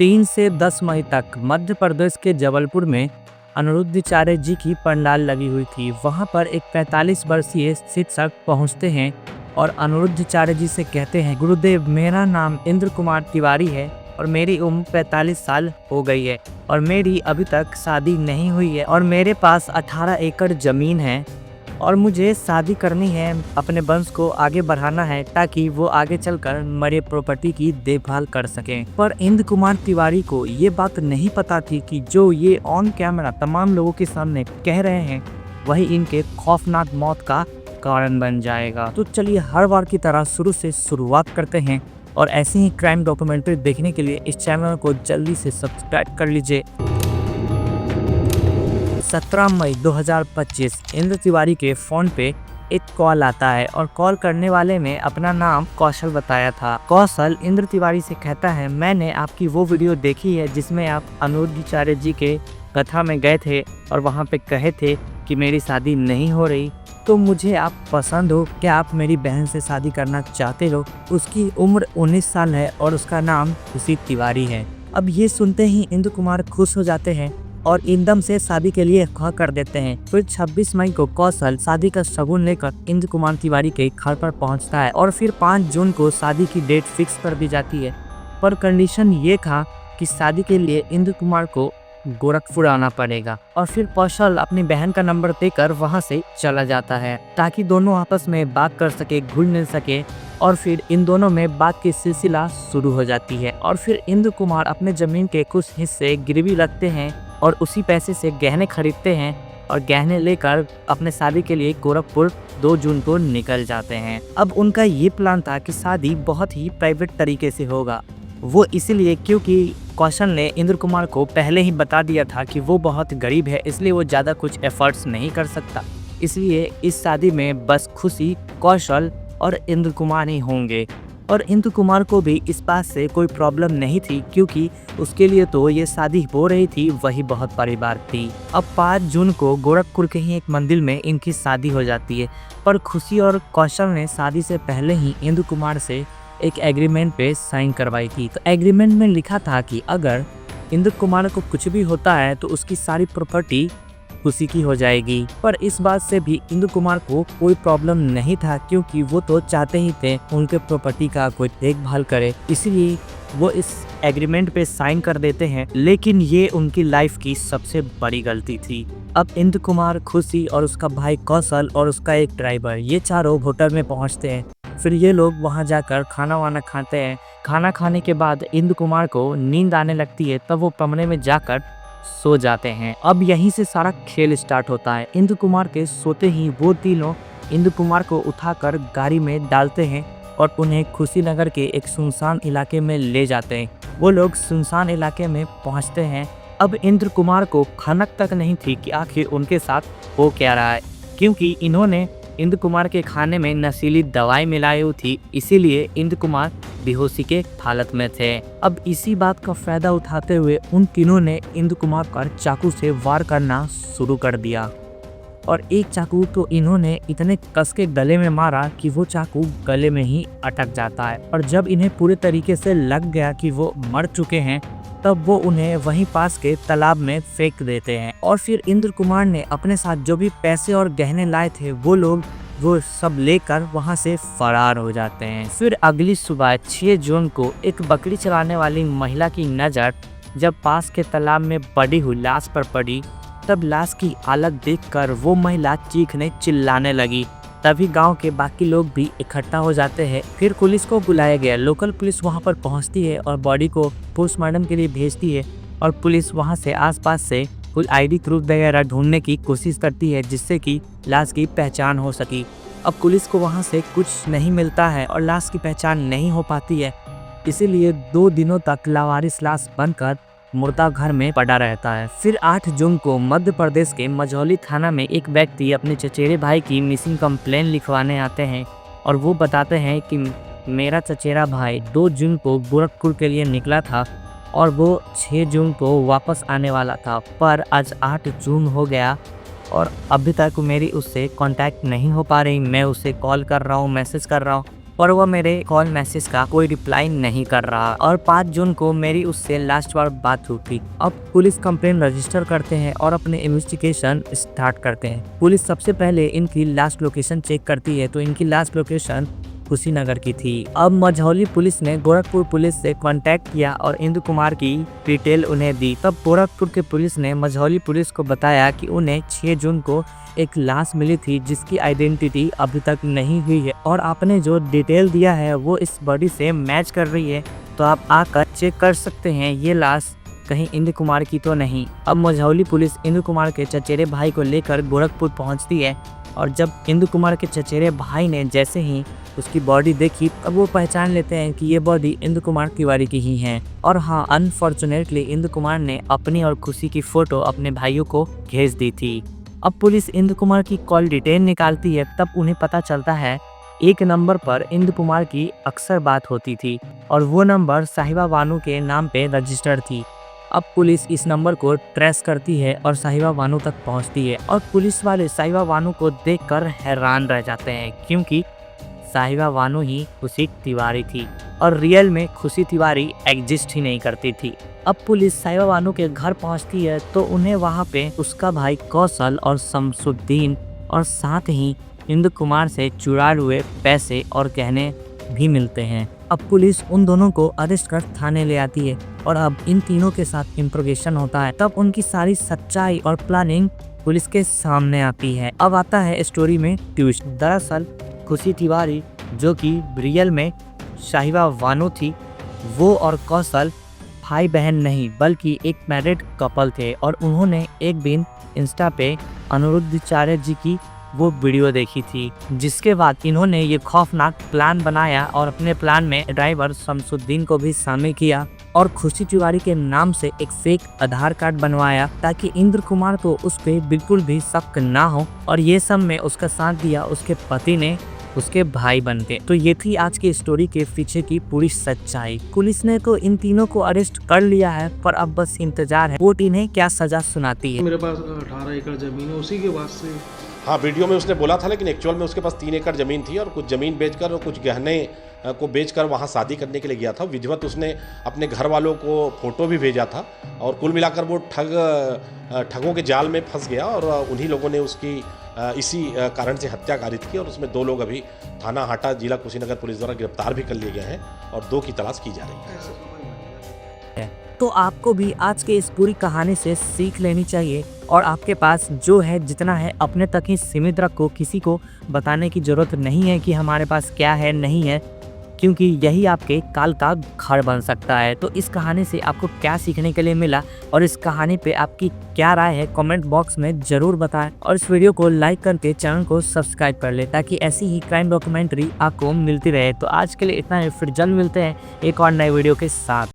3 से 10 मई तक मध्य प्रदेश के जबलपुर में अनिरुद्धाचार्य जी की पंडाल लगी हुई थी। वहां पर एक 45 वर्षीय शिक्षक पहुंचते हैं और अनिरुद्धाचार्य जी से कहते हैं, गुरुदेव मेरा नाम इंद्र कुमार तिवारी है और मेरी उम्र 45 साल हो गई है और मेरी अभी तक शादी नहीं हुई है और मेरे पास 18 एकड़ ज़मीन है और मुझे शादी करनी है, अपने वंश को आगे बढ़ाना है ताकि वो आगे चलकर मेरे प्रॉपर्टी की देखभाल कर सकें। पर इंद्र कुमार तिवारी को ये बात नहीं पता थी कि जो ये ऑन कैमरा तमाम लोगों के सामने कह रहे हैं वही इनके खौफनाक मौत का कारण बन जाएगा। तो चलिए हर बार की तरह शुरू से शुरुआत करते हैं और ऐसे ही क्राइम डॉक्यूमेंट्री देखने के लिए इस चैनल को जल्दी से सब्सक्राइब कर लीजिए। 17 मई 2025 इंद्र तिवारी के फ़ोन पे एक कॉल आता है और कॉल करने वाले ने अपना नाम कौशल बताया था। कौशल इंद्र तिवारी से कहता है, मैंने आपकी वो वीडियो देखी है जिसमें आप अनिरुद्धाचार्य जी के कथा में गए थे और वहाँ पे कहे थे कि मेरी शादी नहीं हो रही, तो मुझे आप पसंद हो, क्या आप मेरी बहन से शादी करना चाहते हो? उसकी उम्र 19 साल है और उसका नाम खुशी तिवारी है। अब ये सुनते ही इंद्र कुमार खुश हो जाते हैं और एकदम से शादी के लिए हाँ कर देते हैं। फिर 26 मई को कौशल शादी का शगुन लेकर इंद्र कुमार तिवारी के घर पर पहुंचता है और फिर 5 जून को शादी की डेट फिक्स कर दी जाती है। पर कंडीशन ये था कि शादी के लिए इंद्र कुमार को गोरखपुर आना पड़ेगा और फिर कौशल अपनी बहन का नंबर देकर वहां से चला जाता है ताकि दोनों आपस में बात कर सके, घुल मिल सके और फिर इन दोनों में बात की सिलसिला शुरू हो जाती है। और फिर इंद्र कुमार अपने जमीन के कुछ हिस्से गिरवी रखते हैं और उसी पैसे से गहने खरीदते हैं और गहने लेकर अपने शादी के लिए गोरखपुर 2 जून को निकल जाते हैं। अब उनका ये प्लान था कि शादी बहुत ही प्राइवेट तरीके से होगा, वो इसीलिए क्योंकि कौशल ने इंद्र कुमार को पहले ही बता दिया था कि वो बहुत गरीब है, इसलिए वो ज़्यादा कुछ एफर्ट्स नहीं कर सकता। इसलिए इस शादी में बस खुशी, कौशल और इंद्र कुमार ही होंगे। और इंद्र कुमार को भी इस बात से कोई प्रॉब्लम नहीं थी क्योंकि उसके लिए तो ये शादी हो रही थी, वही बहुत बड़ी बात थी। अब 5 जून को गोरखपुर के ही एक मंदिर में इनकी शादी हो जाती है। पर खुशी और कौशल ने शादी से पहले ही इंद्र कुमार से एक एग्रीमेंट पे साइन करवाई थी। तो एग्रीमेंट में लिखा था कि अगर इंद्र कुमार को कुछ भी होता है तो उसकी सारी प्रॉपर्टी खुशी की हो जाएगी। पर इस बात से भी इंद्र कुमार को कोई प्रॉब्लम नहीं था क्योंकि वो तो चाहते ही थे उनके प्रॉपर्टी का कोई देखभाल करे, इसलिए वो इस एग्रीमेंट पे साइन कर देते हैं। लेकिन ये उनकी लाइफ की सबसे बड़ी गलती थी। अब इंद्र कुमार, खुशी और उसका भाई कौशल और उसका एक ड्राइवर, ये चारों होटल में पहुंचते हैं। फिर ये लोग वहां जाकर खाना वाना खाते हैं। खाना खाने के बाद इंद्र कुमार को नींद आने लगती है, तब वो कमरे में जाकर सो जाते हैं। अब यहीं से सारा खेल स्टार्ट होता है। इंद्र कुमार के सोते ही वो तीनों इंद्र कुमार को उठाकर गाड़ी में डालते हैं और उन्हें खुशीनगर के एक सुनसान इलाके में ले जाते हैं। वो लोग सुनसान इलाके में पहुंचते हैं। अब इंद्र कुमार को खनक तक नहीं थी कि आखिर उनके साथ हो क्या रहा है, क्योंकि इन्होंने इंद्र कुमार के खाने में नशीली दवाई मिलाई हुई थी, इसीलिए इंद्र कुमार बेहोशी के हालत में थे। अब इसी बात का फायदा उठाते हुए उन तीनों ने इंद्र कुमार पर चाकू से वार करना शुरू कर दिया और एक चाकू तो इन्होंने इतने कस के गले में मारा कि वो चाकू गले में ही अटक जाता है। और जब इन्हें पूरे तरीके से लग गया कि वो मर चुके हैं, तब वो उन्हें वहीं पास के तालाब में फेंक देते हैं। और फिर इंद्र कुमार ने अपने साथ जो भी पैसे और गहने लाए थे वो सब लेकर वहां से फरार हो जाते हैं। फिर अगली सुबह 6 जून को एक बकरी चलाने वाली महिला की नज़र जब पास के तालाब में पड़ी हुई लाश पर पड़ी, तब लाश की हालत देखकर वो महिला चीखने चिल्लाने लगी। तभी गांव के बाकी लोग भी इकट्ठा हो जाते हैं। फिर पुलिस को बुलाया गया। लोकल पुलिस वहां पर पहुंचती है और बॉडी को पोस्टमार्टम के लिए भेजती है और पुलिस वहां से आसपास से कोई आईडी प्रूफ वगैरह ढूंढने की कोशिश करती है जिससे कि लाश की पहचान हो सकी। अब पुलिस को वहां से कुछ नहीं मिलता है और लाश की पहचान नहीं हो पाती है, इसीलिए 2 दिनों तक लावारिस लाश बनकर मुर्दा घर में पड़ा रहता है। फिर 8 जून को मध्य प्रदेश के मझौली थाना में एक व्यक्ति अपने चचेरे भाई की मिसिंग कंप्लेन लिखवाने आते हैं और वो बताते हैं कि मेरा चचेरा भाई 2 जून को गोरखपुर के लिए निकला था और वो 6 जून को वापस आने वाला था, पर आज 8 जून हो गया और अभी तक मेरी उससे कांटेक्ट नहीं हो पा रही। मैं उसे कॉल कर रहा हूँ, मैसेज कर रहा हूँ पर वह मेरे कॉल मैसेज का कोई रिप्लाई नहीं कर रहा और 5 जून को मेरी उससे लास्ट बार बात हुई थी। अब पुलिस कंप्लेन रजिस्टर करते हैं और अपने इन्वेस्टिगेशन स्टार्ट करते हैं। पुलिस सबसे पहले इनकी लास्ट लोकेशन चेक करती है तो इनकी लास्ट लोकेशन कुशीनगर की थी। अब मझौली पुलिस ने गोरखपुर पुलिस से कांटेक्ट किया और इंदु कुमार की डिटेल उन्हें दी। तब गोरखपुर के पुलिस ने मझौली पुलिस को बताया कि उन्हें 6 जून को एक लाश मिली थी जिसकी आइडेंटिटी अभी तक नहीं हुई है और आपने जो डिटेल दिया है वो इस बॉडी से मैच कर रही है, तो आप आकर चेक कर सकते हैं ये लाश कहीं इंदु कुमार की तो नहीं। अब मझौली पुलिस इंदु कुमार के चचेरे भाई को लेकर गोरखपुर पहुंचती है और जब इंदु कुमार के चचेरे भाई ने जैसे ही उसकी बॉडी देखी तब वो पहचान लेते हैं कि ये बॉडी इंदु कुमार तिवारी की ही है। और हाँ, अनफॉर्चुनेटली इंदु कुमार ने अपनी और खुशी की फोटो अपने भाइयों को भेज दी थी। अब पुलिस इंदु कुमार की कॉल डिटेल निकालती है, तब उन्हें पता चलता है एक नंबर पर इंदु कुमार की अक्सर बात होती थी और वो नंबर साहिबा बानो के नाम पे रजिस्टर्ड थी। अब पुलिस इस नंबर को ट्रेस करती है और साहिबा बानो तक पहुंचती है और पुलिस वाले साहिबा बानो को देखकर हैरान रह जाते हैं क्योंकि साहिबा बानो ही खुशी तिवारी थी और रियल में खुशी तिवारी एग्जिस्ट ही नहीं करती थी। अब पुलिस साहिबा बानो के घर पहुंचती है तो उन्हें वहां पे उसका भाई कौशल और शमसुद्दीन और साथ ही इंदु कुमार से चुराए हुए पैसे और गहने भी मिलते हैं। अब पुलिस उन दोनों को अरेस्ट कर थाने ले आती है और अब इन तीनों के साथ इंट्रोगेशन होता है। तब उनकी सारी सच्चाई और प्लानिंग पुलिस के सामने आती है। अब आता है स्टोरी में ट्विस्ट। दरअसल खुशी तिवारी जो कि रियल में साहिबा बानो थी, वो और कौशल भाई बहन नहीं बल्कि एक मैरिड कपल थे और उन्होंने एक दिन इंस्टा पे अनिरुद्धाचार्य जी की वो वीडियो देखी थी, जिसके बाद इन्होंने ये खौफनाक प्लान बनाया और अपने प्लान में ड्राइवर शमसुद्दीन को भी शामिल किया और खुशी तिवारी के नाम से एक फेक आधार कार्ड बनवाया ताकि इंद्र कुमार को उस पर बिल्कुल भी शक ना हो और ये सब में उसका साथ दिया उसके पति ने उसके भाई बन के। तो ये थी आज की स्टोरी के पीछे की पूरी सच्चाई। पुलिस ने तो इन तीनों को अरेस्ट कर लिया है पर अब बस इंतजार है कोर्ट इन्हें क्या सजा सुनाती है। मेरे पास 18 एकड़ जमीन है, उसी के बाद से हाँ, वीडियो में उसने बोला था, लेकिन एक्चुअल में उसके पास 3 एकड़ ज़मीन थी और कुछ ज़मीन बेचकर और कुछ गहने को बेचकर वहाँ शादी करने के लिए गया था। विधिवत उसने अपने घर वालों को फ़ोटो भी भेजा था और कुल मिलाकर वो ठगों के जाल में फंस गया और उन्हीं लोगों ने उसकी इसी कारण से हत्या कारित की और उसमें 2 लोग अभी थाना हाटा जिला कुशीनगर पुलिस द्वारा गिरफ्तार भी कर लिए गए हैं और 2 की तलाश की जा रही है। तो आपको भी आज के इस पूरी कहानी से सीख लेनी चाहिए और आपके पास जो है जितना है अपने तक ही सीमित रखो। किसी को बताने की ज़रूरत नहीं है कि हमारे पास क्या है नहीं है, क्योंकि यही आपके काल का घर बन सकता है। तो इस कहानी से आपको क्या सीखने के लिए मिला और इस कहानी पे आपकी क्या राय है कमेंट बॉक्स में ज़रूर बताएं और इस वीडियो को लाइक करके चैनल को सब्सक्राइब कर ले ताकि ऐसी ही क्राइम डॉक्यूमेंट्री आपको मिलती रहे। तो आज के लिए इतना ही, फिर जल्द मिलते हैं एक और नए वीडियो के साथ।